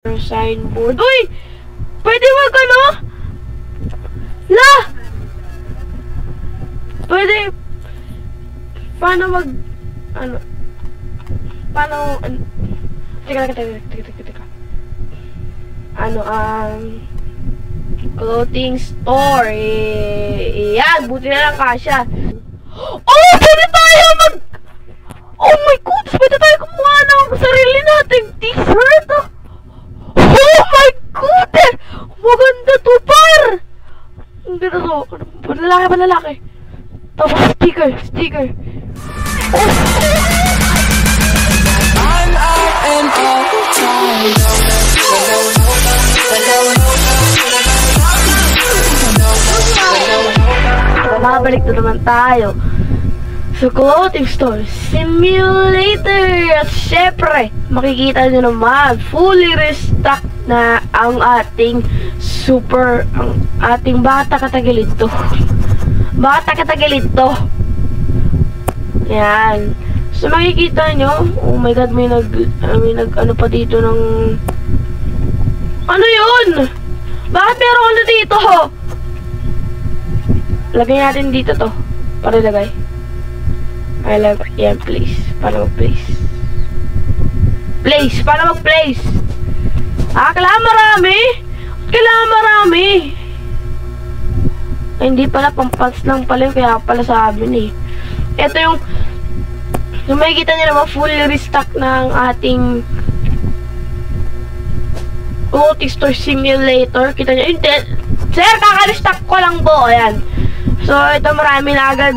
Signboard. Uy! Pwede wag ano? La! Pwede... Paano wag... Ano? Paano... Teka. Ano, clothing store. Yan, buti na lang kasya. Oh! Pwede tayo mag... Oh my God! Pwede tayo kumuha ng sarili nating t-shirt! Oh my goodness! Maganda to, par! Hindi na to. Lalaki. Tapos sticker. Mabalik na naman tayo sa clothing store simulator. At syempre, makikita nyo naman, fully restock na ang ating ating bata katagilid to. Yan. So makikita nyo, oh my God, may nag ano pa dito ng ano yun? Bakit meron ano dito? Lagay natin dito to para ilagay. Yan, please. Para mag-place. Kailangan marami. Ay, hindi pala, pang-pants lang pala yung kaya pala sa amin eh. Ito yung makikita nyo naman, fully restock ng ating clothing store simulator. Kita nyo, hindi. Sir, kaka-restock ko lang po. Ayan. So, ito marami na agad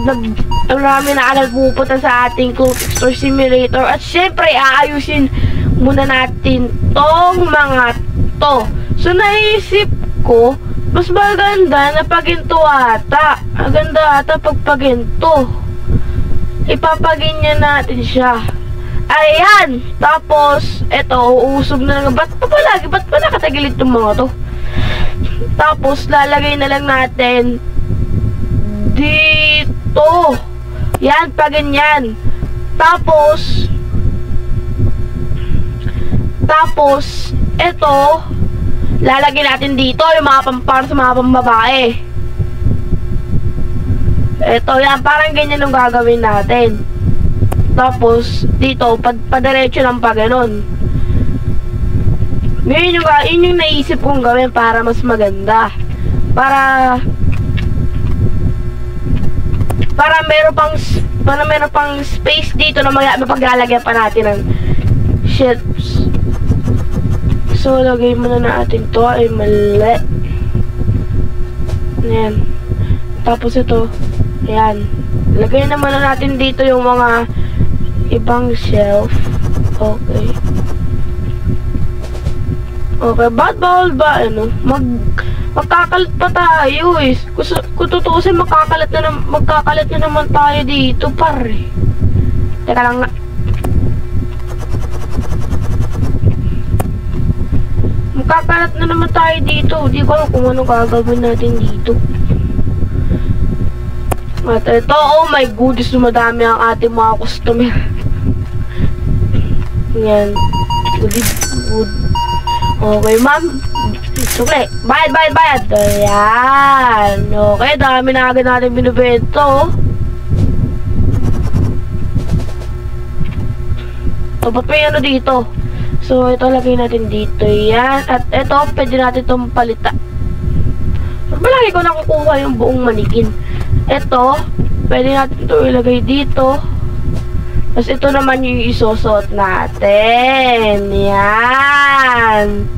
pupunta sa ating clothing store simulator. At syempre, aayusin muna natin tong mga to. So, naisip ko, mas maganda na paginto ata. Maganda ata pag paginto. Ipapaginyan natin siya. Ayan! Tapos, ito, uusog na lang. Ba't pa nakatagilid itong mga to? Tapos, lalagay na lang natin dito. Yan, pa ganyan. Tapos, ito, lalagay natin dito yung mga para sa mga pambabae. Ito, yan, parang ganyan yung gagawin natin. Tapos, dito, padiretso lang pa ganun. Yun yung naisip kong gawin para mas maganda. Para meron pang space dito na mapaglalagyan pa natin ng shelves. So, lagay muna natin to. Ay, mali. Ayan. Tapos ito. Ayan. Lagay naman natin dito yung mga ibang shelf. Okay. Ba't bawal ba, magkakalat pa tayo eh. Kung tutusin, magkakalat na naman tayo dito, pare. Teka lang nga. Magkakalat na naman tayo dito. Di ko alam kung anong gagawin natin dito. At ito, oh my goodness, dumadami ang ating mga customer. Yan. Good. Okay, ma'am. Sukli. Bayad. Ayan. Okay, dami na agad natin binibento. Ba't may ano dito? So, ito lagay natin dito. Yan. At ito, pwede natin itong palitan. Malaki ko nakukuha yung buong manikin. Ito, pwede natin ito ilagay dito. Tapos ito naman yung isusot natin. Yan.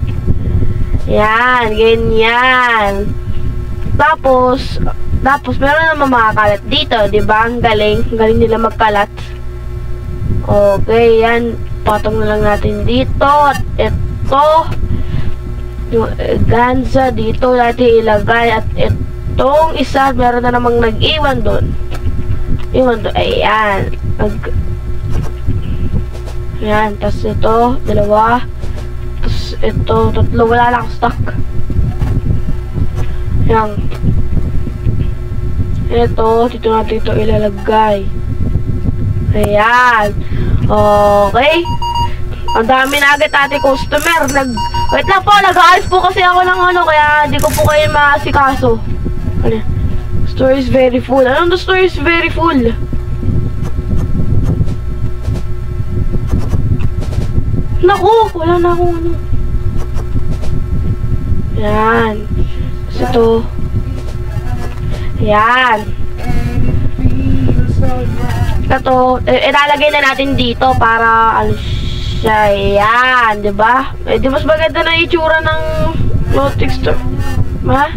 Yan, ganyan. Tapos meron naman makakalat dito, di ba? Ang galing nila magkalat. Okay, yan. Patong na lang natin dito. At ito, yung ganza dito natin ilagay. At itong isa, meron na namang nag-iwan doon. Ayan. Ayan, tapos ito, dalawa. Tapos ito, tatlo, wala lang stock. Ayan. Ito, dito natin ito ilalagay. Ayan. Okay. Ang dami na agad ating customer. Wait lang po, nag-aayos po kasi ako ng ano, kaya hindi ko po kayo maasikaso. Ano? Store is very full. Anong the store is very full? Naku, wala na akong ano. Yan. Tapos ito. Yan. Ito, ilalagay na natin dito para ano siya. Yan, diba? Eh, di mas maganda na itsura ng clothing store. Ma?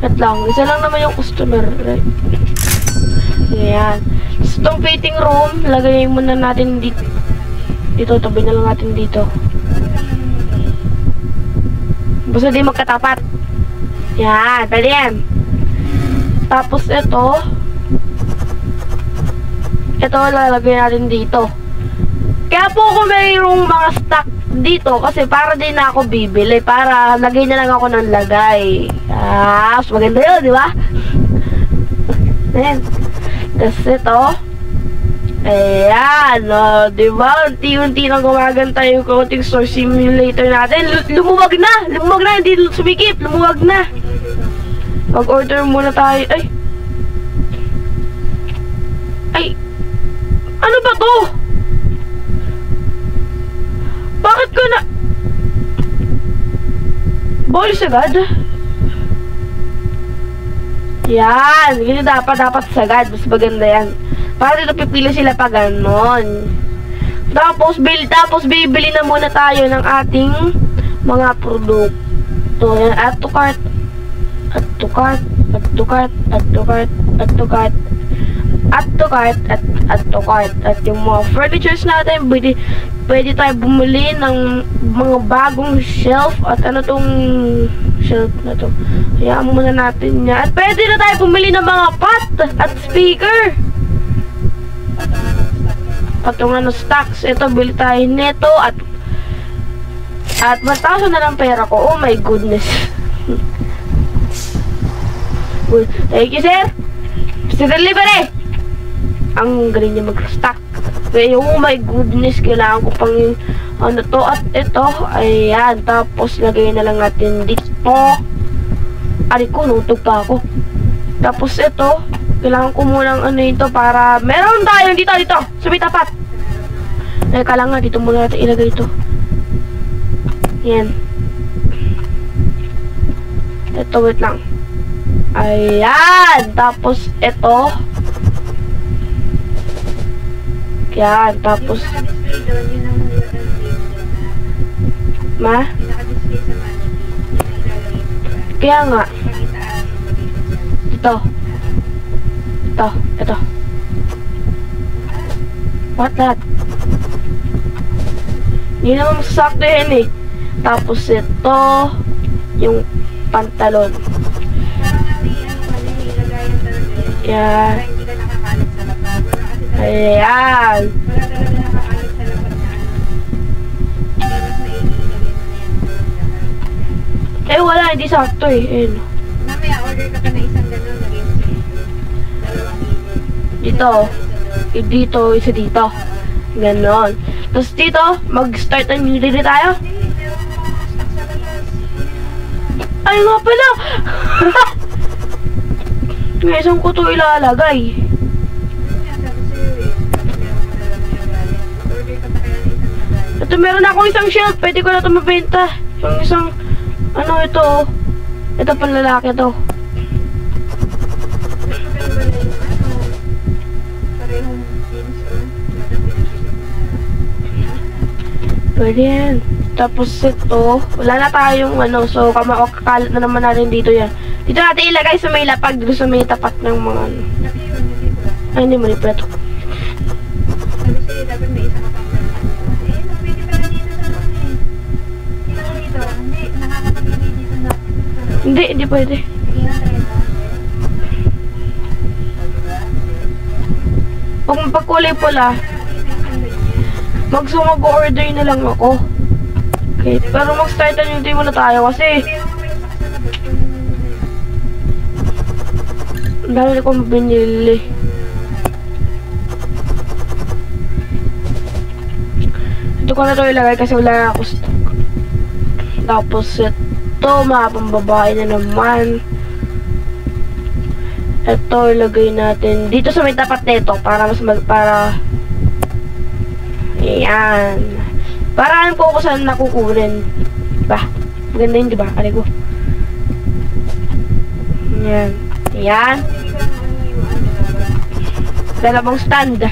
At lang, isa lang naman yung customer, right? Ayan. So, itong fitting room, lagay muna natin dito. Dito, tabi na lang natin dito. Basta di magkatapat. Yan, pwede yan. Tapos ito, lalagay natin dito. Kaya po kung mayroong mga stock dito, kasi para din na ako bibili, para lagay na lang ako ng lagay. Mas maganda yun, di ba? Ayan. Tapos ito, ayan, di ba? Unti-unti nang gumaganda yung clothing store simulator natin. Lumuwag na, hindi sumikip, lumuwag na. Mag-order muna tayo. Ay, ano ba to? Bakit ko na... Bolis agad? Yan, ganyan dapat sagad. Mas maganda yan. Para dito pipili sila pa ganon. Tapos bibili na muna tayo ng ating mga produkto. Yan, add to cart. Add to cart. Add to cart. Add to cart. Add to cart. Add to cart. Add to cart. At yung mga furnitures natin, pwede tayo bumili ng mga bagong shelf. At ano tong shelf na to? Hayaan muna natin yan. At pwede na tayo bumili ng mga pot at speaker. At yung ano stocks, ito bili tayo nito at 1,000 na lang pera ko. Oh my goodness. Thank you, sir. Mr. Delivery. Ang galing niya mag-stock. Kaya oh my goodness, kailangan ko pang yung ano to at ito. Ayan, tapos lagay na lang natin dito. Ari ko, nutog pa ako. Tapos ito, kailangan ko munang ano ito para meron tayo dito, sa may tapat. Teka lang nga, dito muna natin ilagay ito. Yan. Ito, wait lang. Ayan, tapos ito. Yan, tapos ma? Kaya nga. Ito. What that? Hindi naman masasakto yan eh. Tapos ito, yung pantalon. Yan. Ayan. Wala, hindi sakto eh. Ayan. Mamaya, order ka pa na isang gano'n. Dito, isa dito. Ganon. Tapos dito, mag-start ang new day tayo. Ay nga pala! May isang kuto ilalagay. Ito, meron ako isang shelf. Pwede ko na ito mabenta. Yung isang, ano ito, ito pang lalaki ito. Pwede yan. Tapos ito, wala na tayong ano, so kakalat na naman natin dito yan. Dito natin ilagay sa may lapag, dito sa may tapat ng mga ano. Ay, hindi mo rin pala ito. Dapat may isa ka pang pwede pala dito sa mga dito, hindi, nakakapag-ibig dito na. Hindi pwede. Pag magpagkulay pula, mag-order na lang ako. Okay, pero mag-start na yung day muna tayo kasi Ang dami kong binili. Ito ko na ito ilagay kasi wala ako stock. Tapos ito, mga pambabae na naman. Ito, ilagay natin dito sa may tapat nito para mas para ayan. Para alam ko saan nakukunin. Diba? Maganda yun, diba? Alay ko. Ayan. Ayan. Dalawang stand.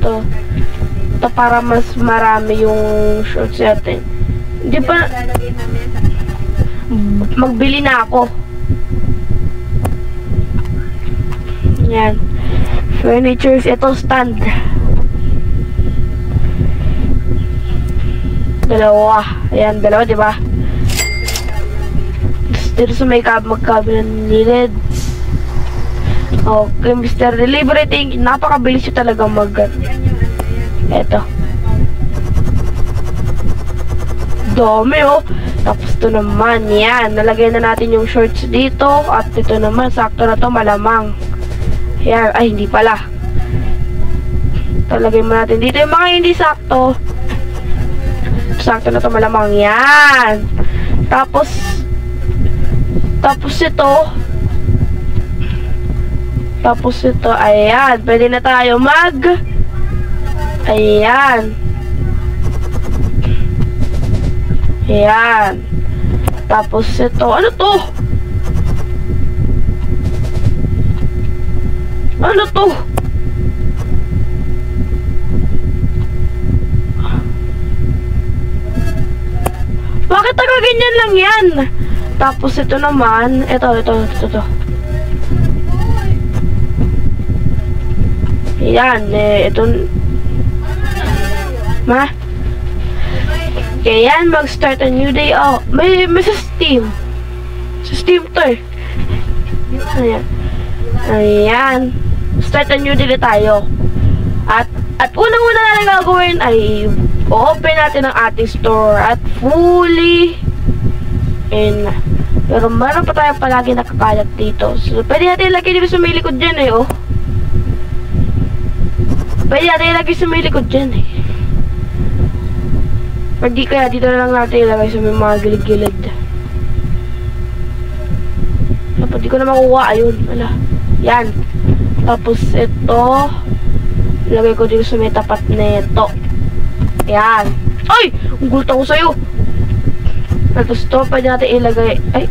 Ito. Ito para mas marami yung shorts natin. Hindi pa... Magbili na ako. Ayan. Furnitures. Ito stand. Dalawa. Ayan, dalawa, diba? Dito sa may magkabilang nilid. Okay, Mr. Delivery, thank you. Napakabilis yung talaga eto. Dami, oh. Tapos ito naman, yan. Nalagay na natin yung shorts dito. At ito naman, sakto na to, malamang. Yan, ay, hindi pala. Talagay mo natin dito yung mga hindi sakto. Sakto na to, malamang. Yan. Tapos ito, ayan. Pwede na tayo ayan. Ayan. Tapos ito, ano to? Ano to? Bakit ganyan lang yan? Tapos ito naman, ito. Ayan, ito. Ayan, mag-start a new day. Oh, may sa Steam. Sa Steam to eh. Ayan. Start a new day na tayo. At unang-una na gagawin ay open natin ang ating store at fully pero meron pa tayo palagi nakakalat dito. So, pwede natin ilagay dito sa may likod dyan eh, oh. Pwede natin ilagay sa may likod dyan eh. Pwede kaya dito na lang natin ilagay sa may mga gilid-gilid. Dapat di ko na makuha. Ayun, wala. Yan. Tapos ito, ilagay ko dito sa may tapat nito. Yan. Ay! Ang gulta ko sa'yo. Tapos ito, pwede natin ilagay. Ay.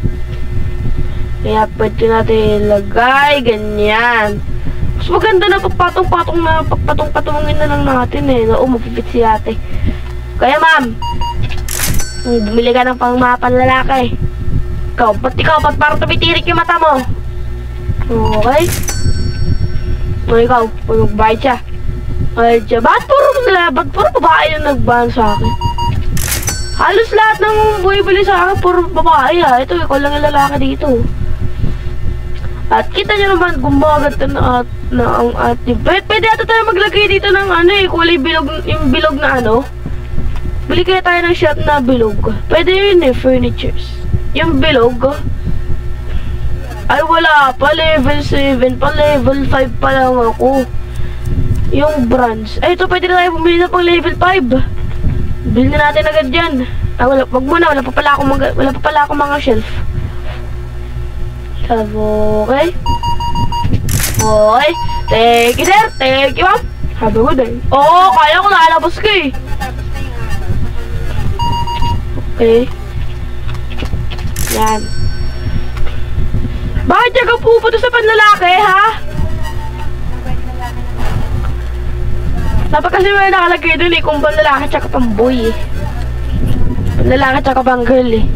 Kaya pwede natin ilagay. Ganyan. Mas maganda na pagpatong-patong na. Pagpatong-patongin na lang natin eh. Oo, mapipit si ate. Kaya ma'am, bumili ka ng pang mga panlalaki. Ba't parang tumitirik yung mata mo? Okay. O ikaw, magbayad siya. Ay, ba't puro babae yung nagbahan sa akin? Halos lahat ng bumibili sa akin, puro babae ha. Ito, ikaw lang yung lalaki dito. At kita nyo naman, gumagat na ang ating... Pwede ata tayo maglagay dito ng kulay bilog, yung bilog na Bili kaya tayo ng shot na bilog. Pwede yun eh, furnitures. Yung bilog, ay wala pa, level 7 pa, level 5 pa lang ako. Yung bronze. Ay, ito pwede na tayo bumili na pang level 5. Bili na natin agad yan. Ah, wag muna, wala pa pala akong mga shelf. Okay. Okay. Thank you, sir. Thank you, ma'am. Sabi ko din. Oo, kaya ko nakalabas ko eh. Okay. Yan. Bakit siya ka pupunta sa panlalaki, ha? Dapat kasi may nakalagay dun eh, kung panlalaki tsaka pang boy eh. Panlalaki tsaka pang girl eh.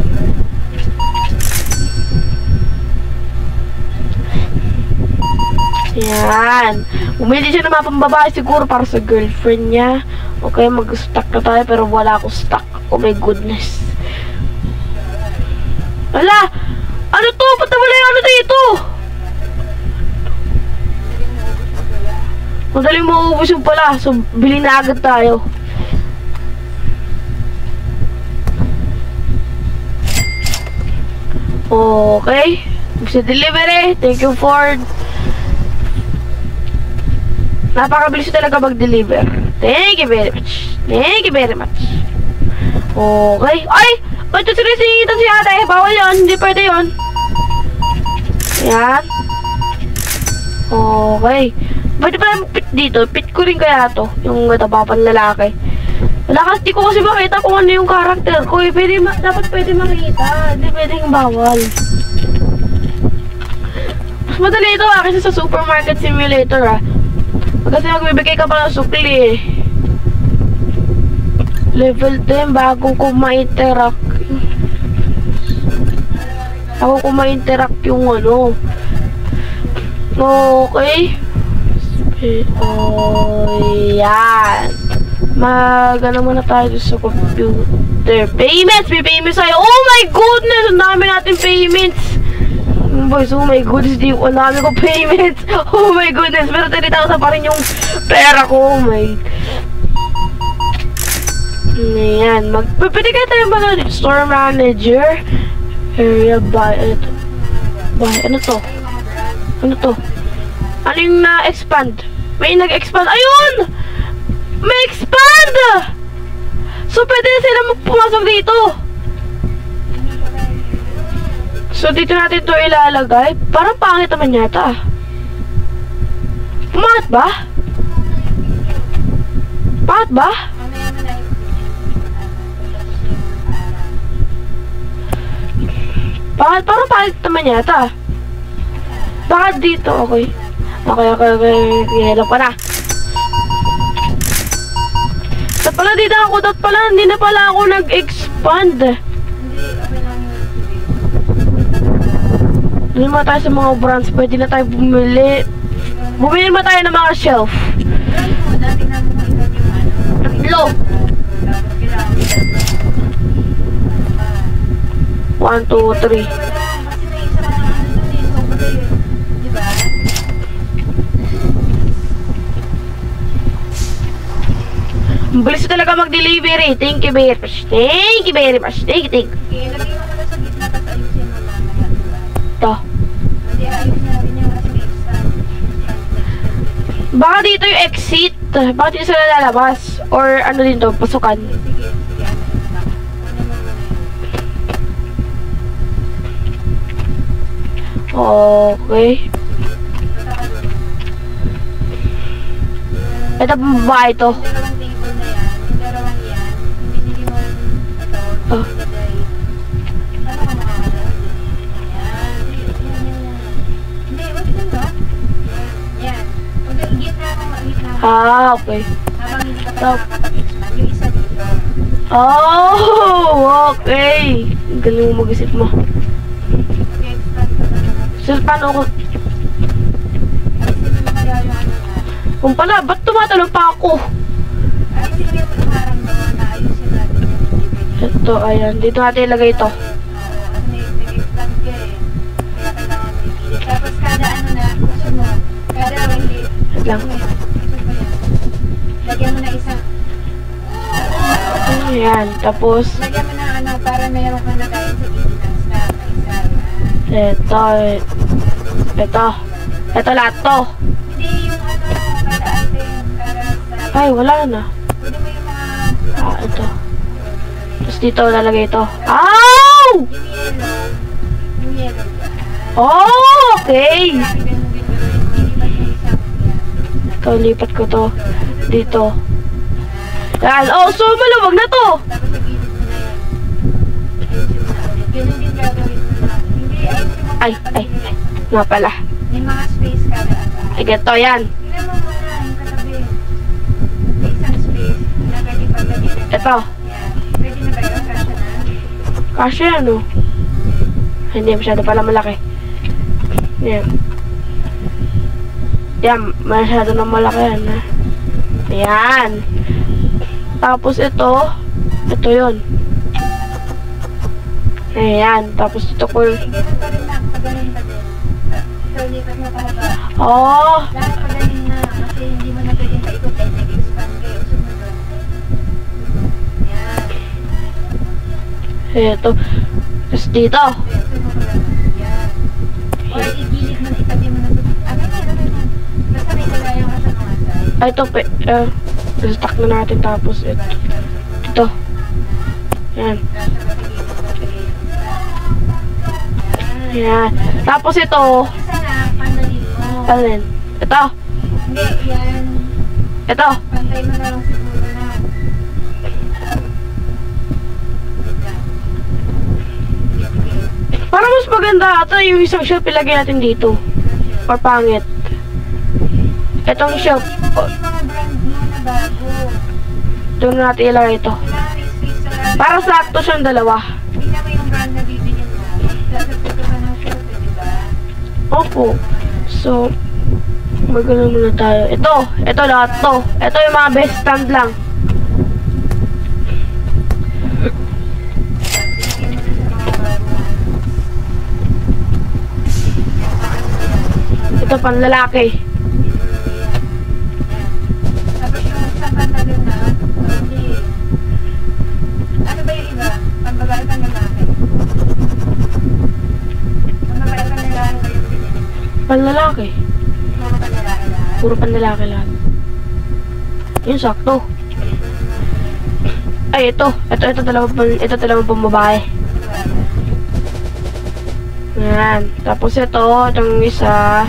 Yan. Bumili siya ng mga pambabae siguro para sa girlfriend niya. Okay, mag-stock na tayo pero wala akong stock. Oh my goodness. Wala! Ano to? Ba't wala yung dito? Madaling mauubos yung pala. So, bili na agad tayo. Okay. Sa delivery. Thank you, Ford. Napakabilis talaga mag-deliver. Thank you very much. Thank you very much. Okay. Ay! Ba't ito sinisingitan si ate? Bawal yun. Hindi pwede yun. Yan. Okay. Pwede pala pit dito. Pit ko rin kaya to. Yung matapapan lalaki. Wala kasi di ko kasi makita kung ano yung karakter ko. Eh, dapat pwede makita. Hindi pwedeng bawal. Mas madali ito kasi sa supermarket simulator Kasi magbibigay ka pa ng sukli Level 10 bago ko ma-interact. Bago ko ma-interact yung ano. Okay. Yan. Mag-ano muna tayo sa computer. Payments! May payments tayo. Oh my goodness! Ang dami natin payments. Boys, oh my goodness. Ang dami ko payments. Oh my goodness. Pero 30,000 pa rin yung pera ko. Oh my. Ayan. Pwede kayo tayo mag store manager. Area by. Ano to? Ano to? Ano yung na-expand? May nag-expand. Ayun! May expand! So, pwede na sila pumasok dito. So, dito natin ito ilalagay. Parang pangit naman yata. Pangit ba? Pangit ba? Parang pangit naman yata. Bakit dito? Okay. Okay. Hello pa na. Dapat pala dito ako. Dapat pala hindi na pala ako nag-expand. Doon naman tayo sa mga brands. Pwede na tayo bumili. Bumili naman tayo ng mga shelf. Tatlo. 1, 2, 3. Bilis talaga mag-delivery. Thank you very much. Thank you very much. Thank you. Okay, lagay mo naman sa gitna tapos ayusin mo mamaya. Ito. Hindi, ayusin natin yung kasi may stand. Baka dito yung exit. Baka dito sila lalabas. Or ano din to, pasukan. Sige. Okay. Ito ba ito? Dalawang table na yan. Yung dalawang yan. Binili mo ito. Oh. Ano ka makakala? Yan. Hindi, wag din to. Yan. Huwag yung gitna mo, gitna mo. Okay. Habang hindi ka pa nakakapag-expand. Yung isa dito. Oh, okay. Galing mo mag-isip mo. Mag-expand ka na naman. So, paano ko? Ayusin mo na kaya yung ano na. Kung pala, ba't tumatalong pa ako? Ayusin mo yung harang doon na ayusin natin yung DVD. Ito, ayan. Dito natin ilagay ito. Oo, at nag-expand ka eh. Kaya kailangan mo i-edit. Tapos kada ano na, gusto mo, kada hindi. Wait lang. Lagyan mo na isang, Ayan. Tapos, lagyan mo na ano, para mayroon kang lagayin sa gitna. Stop, isa. ito. Ito. Ito lahat to. Hindi yung ano, kada item, para sa, Ay, wala na. pwede mo yung mga, Ito. Tapos dito lalagay ito. Ow! yung yellow. Oh, okay. Ganun din gawin mo. Ilipat mo isang, yan. Ito, lipat ko to. Dito. Yan. Oh, so maluwag na to. Tapos nag-edit mo na yan. Ayusin mo na ulit. Ganun din gagawin mo na. Hindi, ayusin mo. Ay. Nga pala. May mga space kada. Ay, ganito yan. Tingnan mo muna yung katabi. May isang space. Na pwede paglagyan. Ito. Yan. Pwede na ba yun? Kasya na? Kasi ano. Hindi, masyado pala malaki. Yan. Yan, masyado na malaki yan. Ayan. Tapos ito. Ito yun. Ayan. Tapos ito ko. Ganun pa rin na. Pagaling pa din. So, lipat mo pa ba? Oh. Lahat pagaling na. Kasi hindi mo na pwedeng paikot. Dahil nag-expand kayo. Sumunod. Yan. Ito. Tapos dito. Sumunod. Ay, ito, stock na natin tapos ito. Ito. Yan. Yan. Tapos ito. Isa na, pandalin mo. Alin? Ito. Hindi, yan. Ito. Pantay mo na lang siguro na. Para mas maganda ata yung isang shelf ilagay natin dito. Or pangit. Itong shelf. Hindi mo yung mga brand mo na bago. Ito na natin ilagay ito. Kailangan i-space sa lahat. Para sakto siyang dalawa. Hindi na mo yung brand na bibilin mo. Lasagpito ka ng shelf, di ba? Opo. So, magano muna tayo. Ito lahat to. Ito yung mga best stand lang. Ito pang lalaki. Tapos yung isang pantalon na, hindi. Ano ba yung iba? Pambabae pa lalaki? Pambabae pa lalaki ba yung pinili? Pang lalaki. Puro pa lalaki lahat? Puro pang lalaki lahat. Yun, sakto. Ay, ito. Ito talagang pang babae. Yan. Tapos itong isa.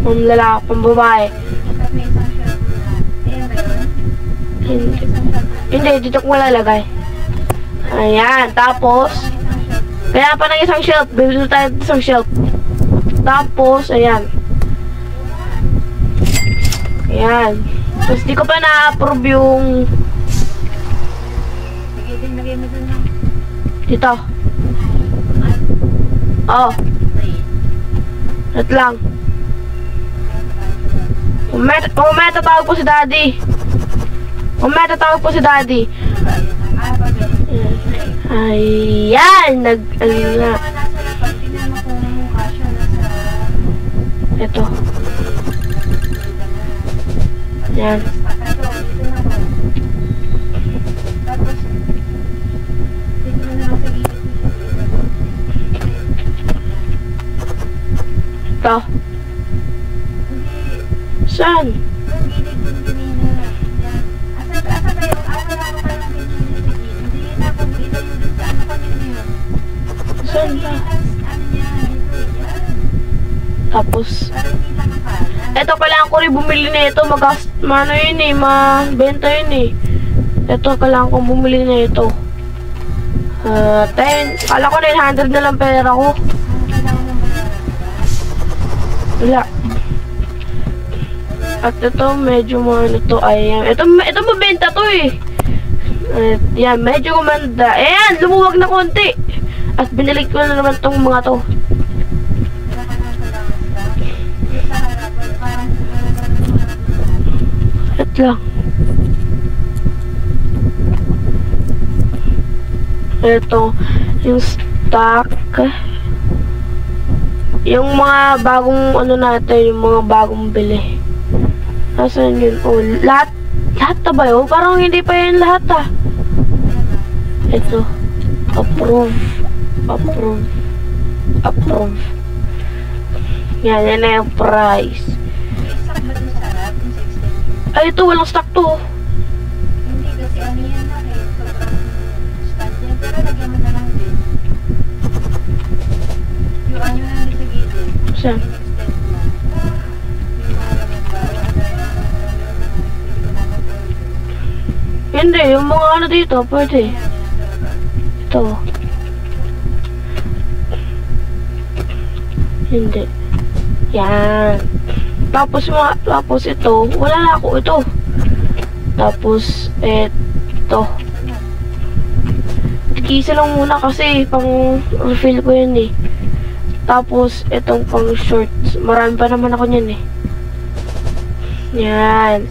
Pang lalaki, pang babae. Tapos may isang shelf na. Ayan ba yun? Hindi. Isang shelf. Hindi, dito ko malalagay. Ayan. Tapos, kaya pa ng isang shelf. Bibili tayo ng isang shelf. Tapos, ayan. Ayan. Tapos, di ko pa na-approve yung Sige din, lagay mo dun lang. dito. Oh, wait lang. Umay tatawag po si Daddy. Ayan, ano na. Tingnan mo kung kasya na sa... Ito. Yan. Ito, dito na ko. Tapos, dito na lang sa gilid. Ito. Saan? Yung gilid dun kanina. Yan. Asa ba yung... Asa na ako parang ganyan sa gilid. Hindi na ako ilayo dun sa ano kanina yun. Saan ba? Ano niya, dito. Yan. Tapos, Parang hindi lang akala. ito kailangan ko rin bumili na ito. Mano yun eh, mabenta yun eh. Ito kailangan kong bumili na ito. 10. Kala ko 900 na lang pera ko. Ano kailangan mo ba? Wala. At ito, medyo ano to, ayan. Ito mabenta to eh. At yan, medyo gumanda. Ayan, lumuwag na konti. At binalik ko na naman tong mga to. At lang. Ito, yung stock. Yung mga bagong ano natin, yung mga bagong bili. Nasaan yun? Oh, lahat na ba yun? Parang hindi pa yun lahat ah. Ito. Approve. Yan na yung price. Ay, ito, walang stock to. Hindi kasi ano yan lang eh. Sobrang stand yan. Pero lagyan mo na lang din. Yung ano na lang sa gilid. Saan? In-extend mo. Yung mga naman ba? Hindi, yung mga ano dito, pwede. Ito. Hindi. Yan. Tapos ito, wala na ako ito. Tapos, ito. Tigisa lang muna kasi pang refill ko yun eh. Tapos, itong pang shorts. Marami pa naman ako niyan eh. Yan.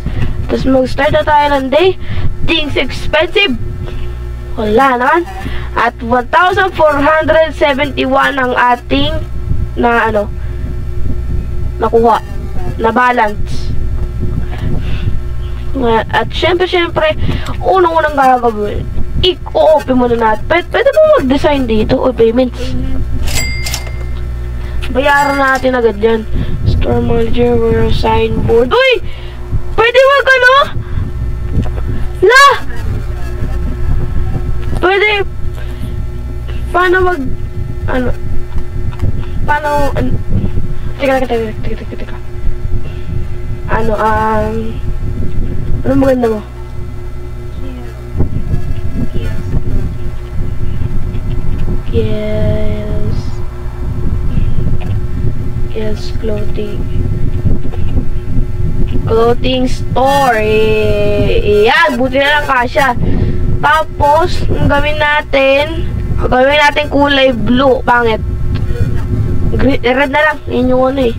Tapos mag-start na tayo ng day. Things expensive. Wala naman. At 1,471 ang ating na ano nakuha na balance. At syempre unang gagawin, i-open muna natin. Pwede mo mag-design dito o payments. Bayaran natin agad yan. Store manager, warehouse signboard. Uy! Pwede wag ano? La! Pwede. Paano mag... Ano? Paano... Teka. Ano, ano maganda mo? Yes, clothing store. Yan, buti na lang kasya. Tapos, ang gawin natin kulay blue. Pangit. Red na lang. Yun yung ano eh.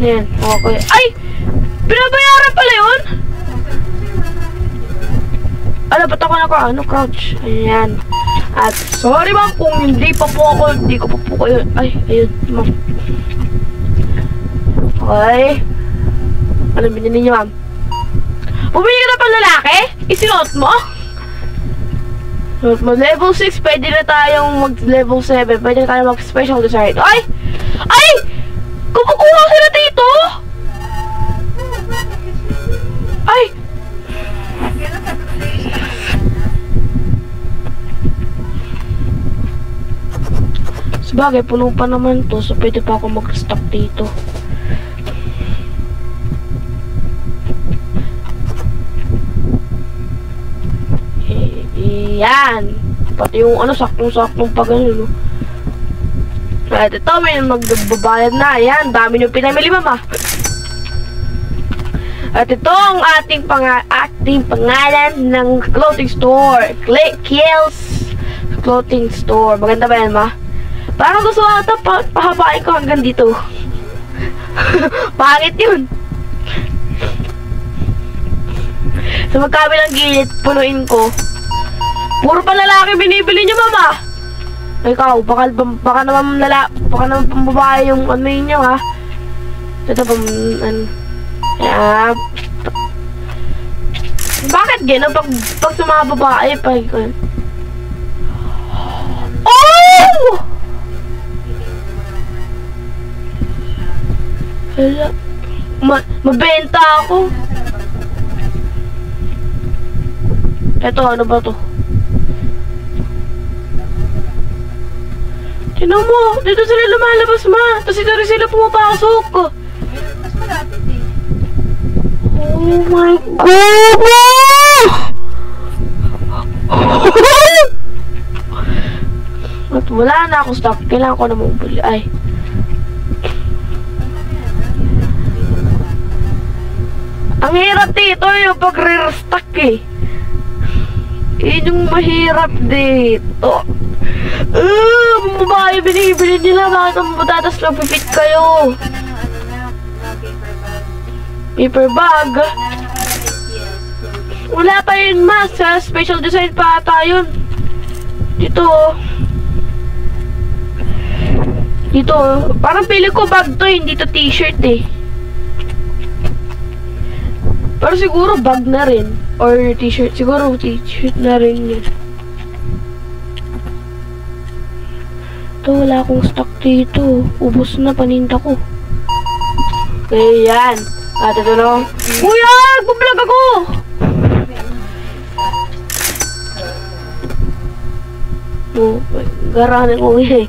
Yan, okay. Ay! Binabayaran pala yun? Ba't ako crouch. Ayan. At, sorry ma'am, kung hindi ko pa po kayo. Ay, ayun, ma'am. Okay. Ano binili niyo, ma'am? Bumili ka na pang lalaki? Isinuot mo? Suot mo. Level 6, pwede na tayong mag-level 7. Pwede na tayong mag-special design. Ay! Ay! Kumukuha sila dito? Ay! Sabagay, puno pa naman to. So, pwede pa ako mag-stock dito. Yan. Pati yung saktong-saktong pa ganun. At ito, may magbabayad na. Yan, dami nyo pinamili, mama. At ito ang ating pangalan ng clothing store. Kiehl's Clothing Store. Maganda ba yan, ma? Parang gusto ko ata pahabain ko hanggang dito. Pangit yun. Sa magkabilang gilid, punuin ko. Puro pa lalaki binibili niyo, mama. Ikaw, baka naman pambabae yung ano yun ha. Ito pa, bakit gano'n? Pag sa mga babae, oh! Hala. Mabenta ako. Ito, ano ba to? Tinan mo, dito sila lumalabas, ma. Tapos dito rin sila pumapasok. Mas malapit eh. Oh my God! At wala na ako stock. Kailangan ko na mabuli. Ay. Ang hirap dito yung pag-restock eh. Yun yung mahirap dito. Babae binibili nila. Bakit ang madadas lang pipit kayo? Paper bag. Wala pa yun, ma. Sa special design pa ata yun. Dito. Dito. Parang pili ko bag to. Hindi to t-shirt eh. Pero siguro bag na rin. Or t-shirt. Siguro t-shirt na rin yun. Ito, wala akong stock dito. Ubus na paninda ko. Okay, yan. At ito no. Kuya! Nagbablog ako! Oh, garanin ko eh.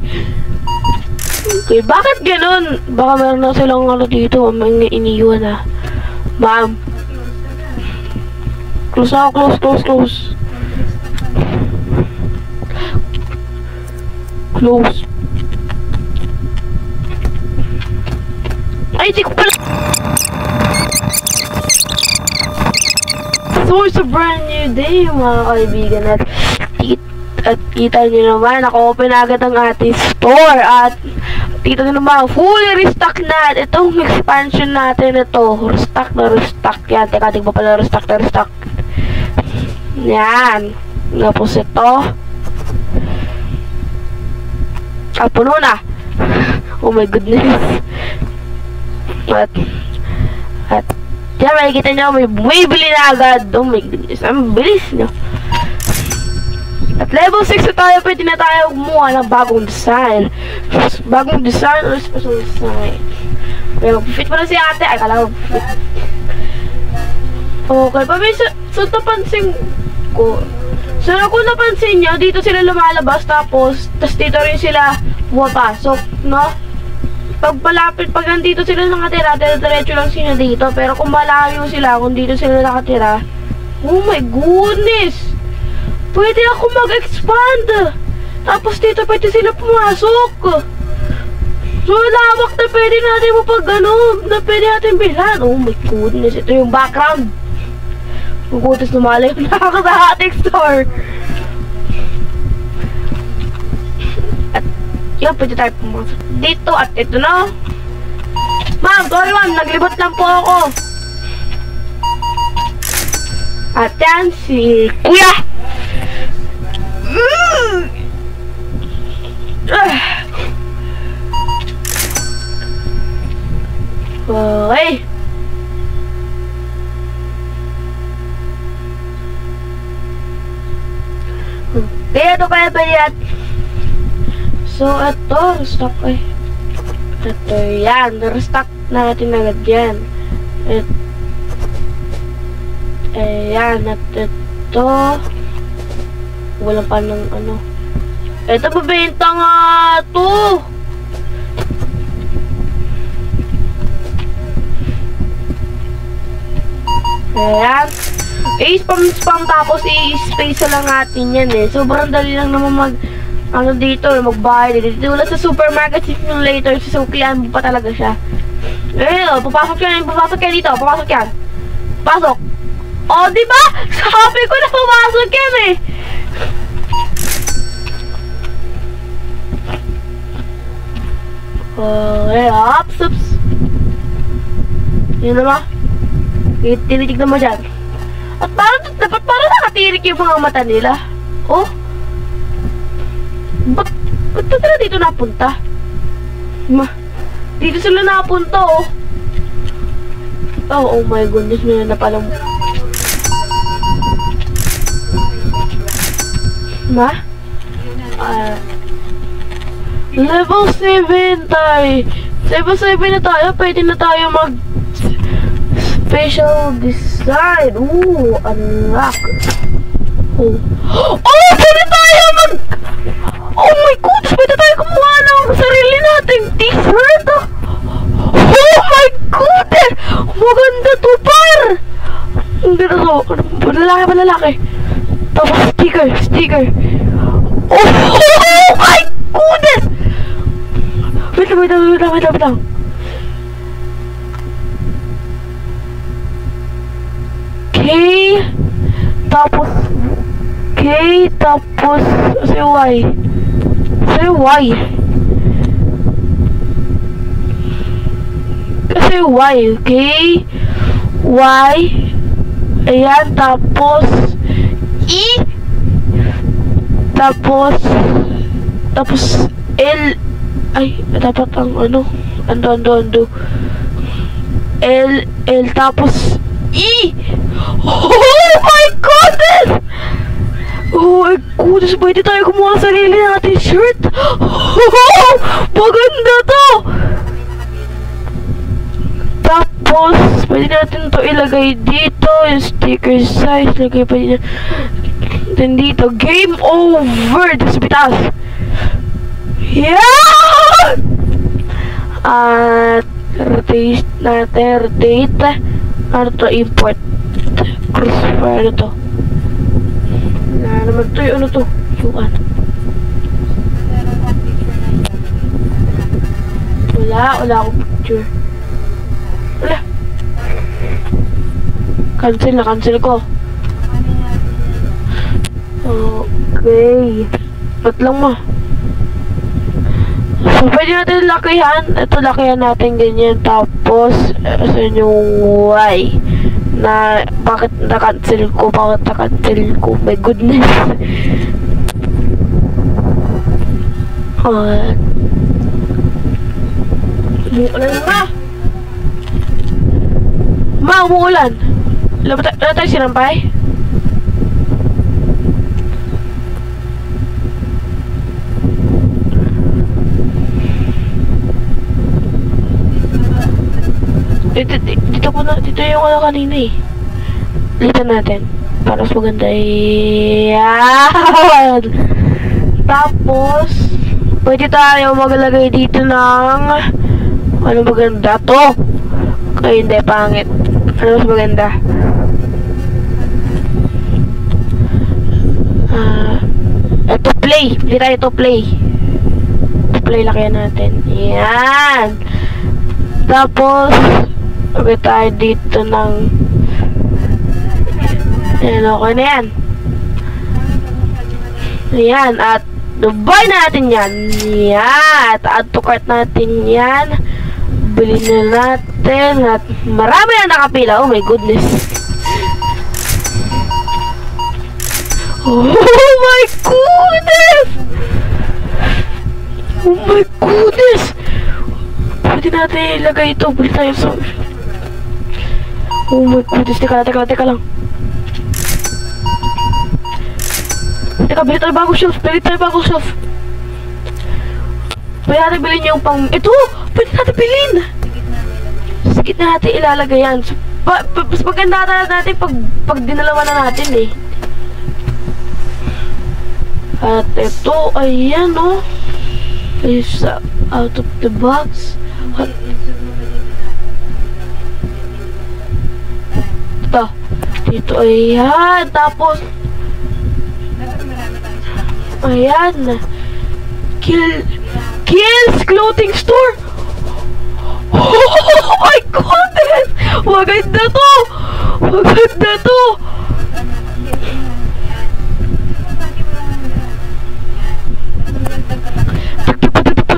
Okay, bakit ganun? Baka meron na silang ano dito. May iniwan ah. Ma'am. Close ako, close. Close. Ay, di ko pala. So, it's a brand new day, mga kaibigan. At kita nyo naman, naka-open agad ang ating store. At kita nyo naman, fully restock na. Itong expansion natin, ito. Restock na restock. Yan, teka, di ba pala restock na restock? Yan. Tapos ito. Ah, puno na. Oh my goodness. At yan, makikita nyo, may bumibili na agad. Oh my goodness, ang bilis nyo. At level 6 na tayo, pwede na tayo kumuha ng bagong design. Bagong design or special design. Pero fit pa na si ate. Ay, kala ko fit. Okay, so napansin ko. So kung napansin nyo, dito sila lumalabas tapos dito rin sila pumapasok, no? Pag nandito sila nakatira, diretso lang sila dito. Pero kung malayo sila, kung dito sila nakatira, oh my goodness! Pwede ako mag-expand! Tapos dito pwede sila pumasok! So lawak na pwede natin na pwede natin bilhan. Oh my goodness, ito yung background. Ang goodness, lumalayo na ako sa ating store. At yun, pwede tayo pumasok dito at ito na. Ma'am, sorry ma'am, naglibot lang po ako. At yan si Kuya. Okay. Kaya ito kaya pwede yan. So, ito, restock eh. Ito yan, restock natin agad yan. Ayan, at ito. Wala pa ng ano. Ito, mabenta nga ito. Ayan. I-spam tapos i-space lang natin yan eh. Sobrang dali lang naman dito, magbayad. Dito wala sa supermarket simulator, susuklian mo pa talaga siya. Ayun, papasok yan dito, papasok yan. Pasok. Oh, diba? Sabi ko na papasok yan eh. Okay, ups. Yun naman. Tinitignan mo dyan. At dapat parang nakatirik yung mga mata nila. Oh? Ba't sila dito napunta? Dito sila napunta, oh. Oh my goodness, may na palang... Level 7 tayo. Level 7 na tayo, pwede na tayo mag... Special design. Ooh, unlock. Oh, pwede tayo mag... Oh my goodness, pwede tayo kumuha ng sarili nating t-shirt. Oh my goodness, maganda to, par. Hindi na to. Lalaki. Tapos sticker. Oh my goodness. Wait lang. K tapos si Y. Kasi Y, K, Y, ayan, tapos E, tapos L, ay, dapat ang ando. L, tapos E. Oh my goodness! Oh my goodness, pwede tayo kumuha sa sarili natin shirt. Oh, maganda to! Tapos, pwede natin to ilagay dito, yung sticker size, lagay pa din dito. Game over! Tapos bitas! Yeah! At, rotate natin, ano to, import. Crossfire, ano to? Naman to, ano to? Yuan. Wala akong picture. Wala. Cancel ko. Okay. Ba't lang mo? So, pwede natin lakihan. Ito, lakihan natin ganyan. Tapos, saan yung Y? Bakit na-cancel ko? My goodness. Umuulan ma! Umuulan! Wala tayo sinampay? Dito yung ano kanina eh. Litan natin. Para mas maganda. Yan! Tapos, pwede tayo maglagay dito ng ano maganda to. Kaya hindi, pangit. Ano mas maganda? Ito play. Hindi tayo ito play. Ito play lakayan natin. Yan! Tapos, pwede tayo dito ng ayan, okay na yan. Ayan, at buy na natin yan. Yan, at add to cart natin yan. Bilhin na natin. At marami na nakapila. Oh my goodness. Oh my goodness. Oh my goodness. Pwede natin ilagay ito. Bili tayo sa... Oh my goodness. Teka lang. Teka, bili tayo bagong shelf. Pwede natin bilhin yung pang... Ito! Pwede natin bilhin! Sa gitna natin ilalagay yan. Mas maganda natin pag dinalawa na natin eh. At ito, ayan oh. Is out of the box. At, ito. Dito, ayan. Tapos, ayan. Kills Clothing Store. Oh my goodness. Maganda to.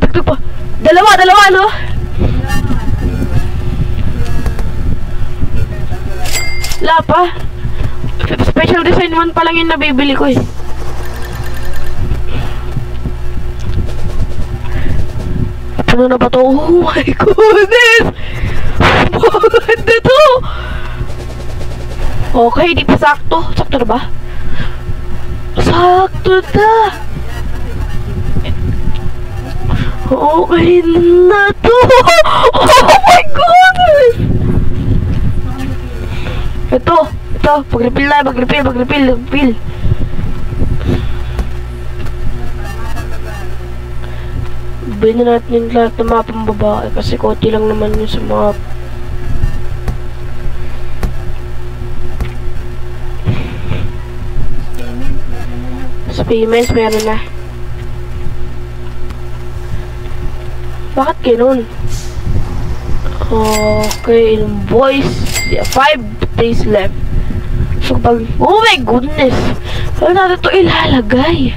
Tagpa. Dalawa no? Wala pa. Special design 1 pa lang yung nabibili ko eh. Ano na ba to? Oh my goodness! Maganda to! Okay, di pa sakto. Sakto na ba? Sakto na! Okay na to! Oh my goodness! Ito. Pag-refill na. Mag-refill. Bilhin na natin yung lahat ng mga pambabae kasi konti lang naman yun sa mga sa payments meron na. Bakit ganun? Okay, invoice 5 days left. So pag oh my goodness, ano natin ito ilalagay?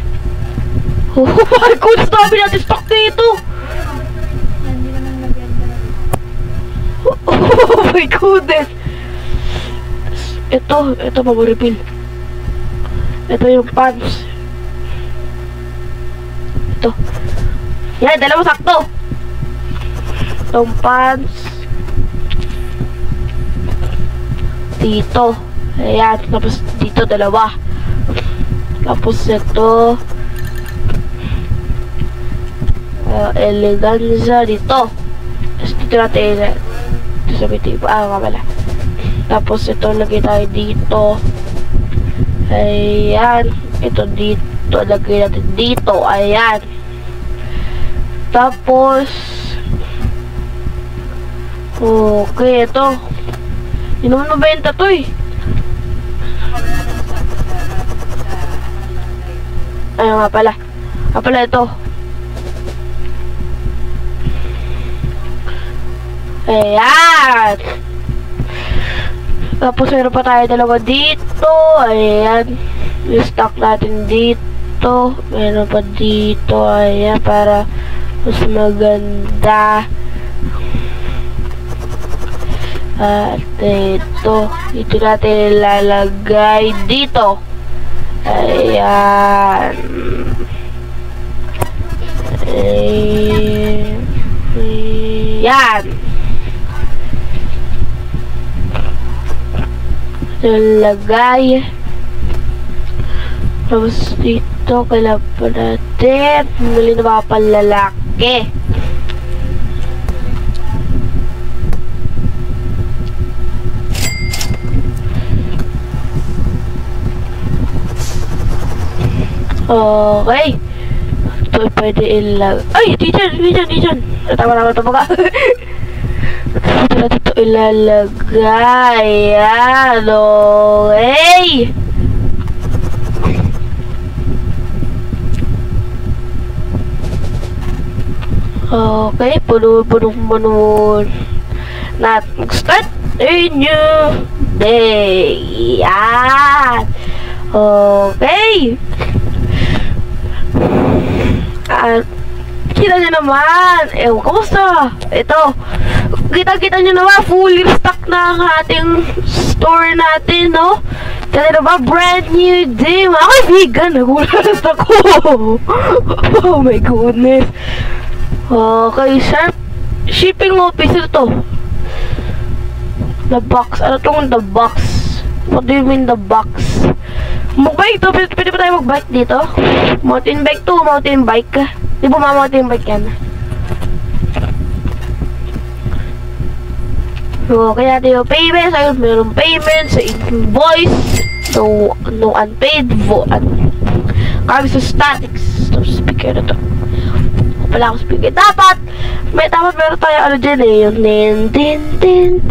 Oh my goodness, dami natin stock dito. Oh my goodness. Ito mag-refill. Ito yung pants. Ito. Yan, dalawa sakto. Itong pants. Dito. Ayan, tapos dito dalawa. Tapos ito. Eleganza dito. Tapos dito natin ito sa bitibo. Nga pala. Tapos ito lagay tayo dito. Ayan. Ito dito. Lagay natin dito. Ayan. Tapos okay, ito. Hindi naman mabenta to eh. Ayun nga pala. Ito. Ayan. Tapos meron pa tayo dalawa dito. Ayan. Yung stock natin dito. Meron pa dito. Ayan. Para mas maganda. At ito. Dito natin ilalagay dito. Ayan. Ayan. Lagay. Tapos dito kailangan pa natin bumili na mga panlalaki. Okay. Ito pwede ilag... Ay! Di dyan! Tama naman ito mga. Dito natin ito ilalagay. Yan. Okay. Okay. Puno. Start a new day. Yan. Okay. At kita nyo naman. Kamusta? Ito. Kita nyo naman. Fully restock na ang ating store natin, no? Kaya na ba? Brand new day. Mga kaibigan. Nagulat ako. Oh my goodness. Okay, sharp. Shipping office. Ito to. The box. Ano tong the box? What do you mean the box? Mag-bike to. Pwede ba tayo mag-bike dito? Mountain bike to. Mountain bike. Di ba mountain bike yan? So, kaya natin yung payments. Ayun, mayroong payments. Invoice. No unpaid. Kami sa statics. Stop speaker na to. Pala ako speaker. Dapat meron tayo ano dyan eh. Yung din.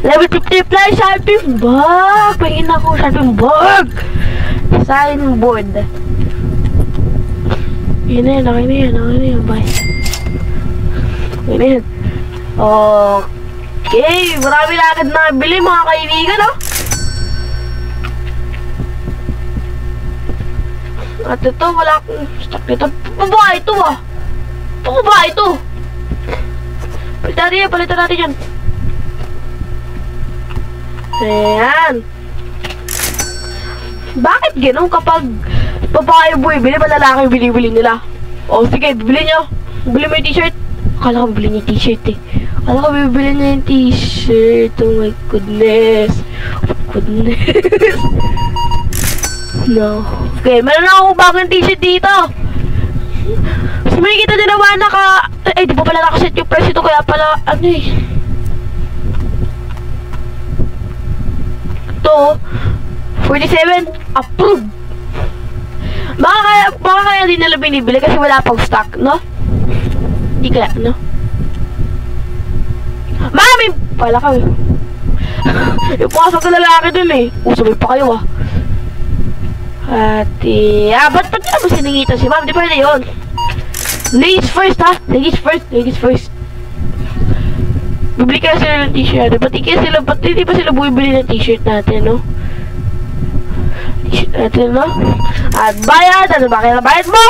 Level 50 fly sharping bug. Pahingin ako sharping bug. Signboard. Yun na yan. Okay na yan. Bye. Okay na yan. Okay. Marami na agad nabili mga kaibigan, no? At ito, wala akong stock dito. Babae ito ah. Babae ito. Palitan natin yan. Ayan. Bakit gano'n kapag babae bumibili, ba lalaki yung binibili nila? O sige, bibili nyo. Bibili mo yung t-shirt. Akala ko bibili niya yung t-shirt eh. Akala ko bibili niya yung t-shirt. Oh my goodness. No. Okay, meron na akong bagong t-shirt dito. So, may kita din naman di pa pala nakaset yung price ito, kaya pala, ano eh. Ito, 47, approved. Baka kaya din nila binibili kasi wala pang stock, no? Hindi kaya, no? Mami! Pala ka eh. Yung pasok na lalaki dun eh. Sabay pa kayo ah. At, ba't nila mo siningitan si ma'am? Di pwede yun. Ladies first ha? Ladies first. Bibili kaya sila ng t-shirt. Ba't hindi pa sila bumibili ng t-shirt natin, no? T-shirt natin, no? At bayad! Ano ba kaya na bayad mo?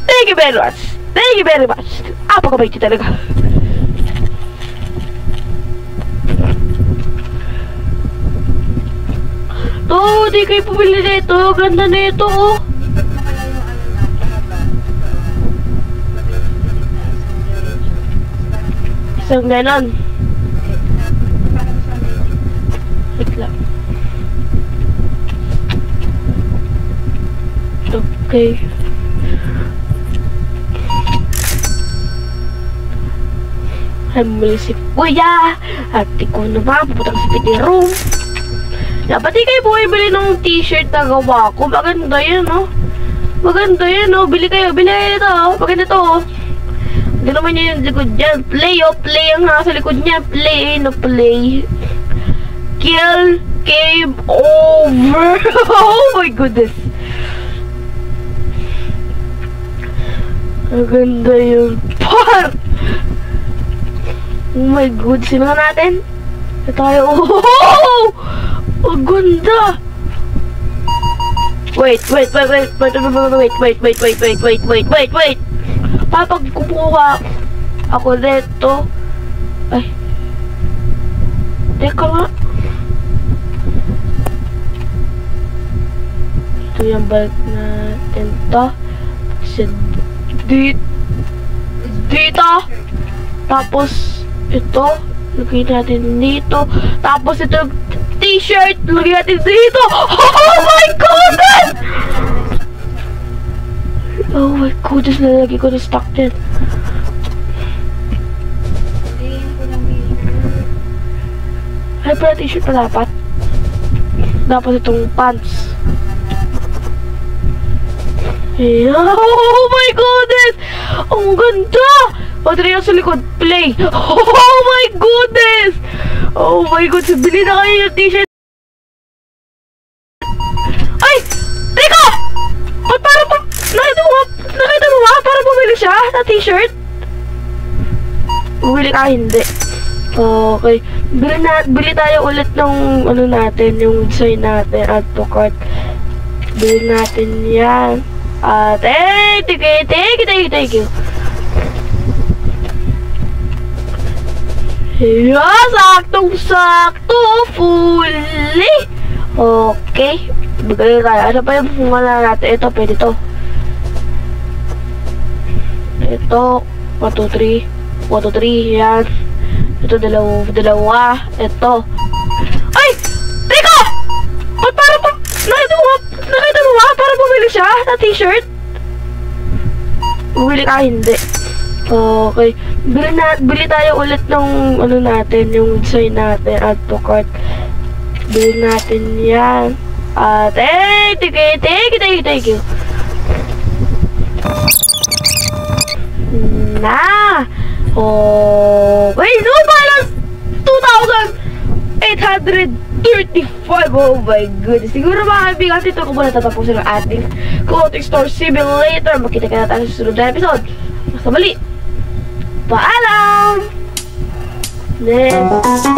Thank you very much. Pagkabait yun talaga. Di kayo pumili nito. Ganda na ito, oh. Isang ganon. Wait lang. Okay. Hamil si Kuya. At ikaw naman, pupunta ka sa fitting room. Dapat di kayo bumibili ng t-shirt na gawa ko. Maganda yan, no? Bili kayo nito, oh. Maganda to, oh. Hindi naman niya yung likod dyan. Play ang nasa likod niya. Play. Kill, game over. Oh my goodness. Maganda yung part. Oh my god, sino natin? Ito tayo. Oh! Ang ganda! Wait. Papag kumuha ako dito. Ay. Teka nga. Ito yung balik natin to. Dito. Tapos, ito. Lagay natin dito. Tapos, ito yung t-shirt. Lagay natin dito. Oh my goodness! Oh my goodness. Nalagay ko na stock din. Ay, pala t-shirt pa dapat. Dapat itong pants. Ayan. Oh my goodness! Ang ganda! Patry sa likod, play! Oh my goodness! Oh my goodness! Bili na kayo yung t-shirt! Ay! Teka! Ba't parang nakita mo ba? Parang bumili siya na t-shirt? Bumili ka, hindi. Okay. Bili tayo ulit ng ano natin, yung design natin, add to cart. Bili natin yan. At thank you. Yeah, saktong-sakto, fully. Okay. Bigay tayo. Ano pa yung funga natin? Ito, pwede to. Ito, 1, 2, 3. 1, 2, 3, yan. Ito, dalawa. Ito. Ay! Teka! Ba't parang nakita mo ba? Parang bumili siya na t-shirt? Bumili ka, hindi. Okay. Bili tayo ulit ng ano natin, yung design natin, add to cart. Bili natin yan. At thank you. Na! Okay, no balance! 2,835! Oh my goodness! Siguro mga kaibigan, dito ko muna tatapusin ang ating clothing store simulator. Makita ka na tayo sa susunod na episode. Basta mali! Paalam! Next!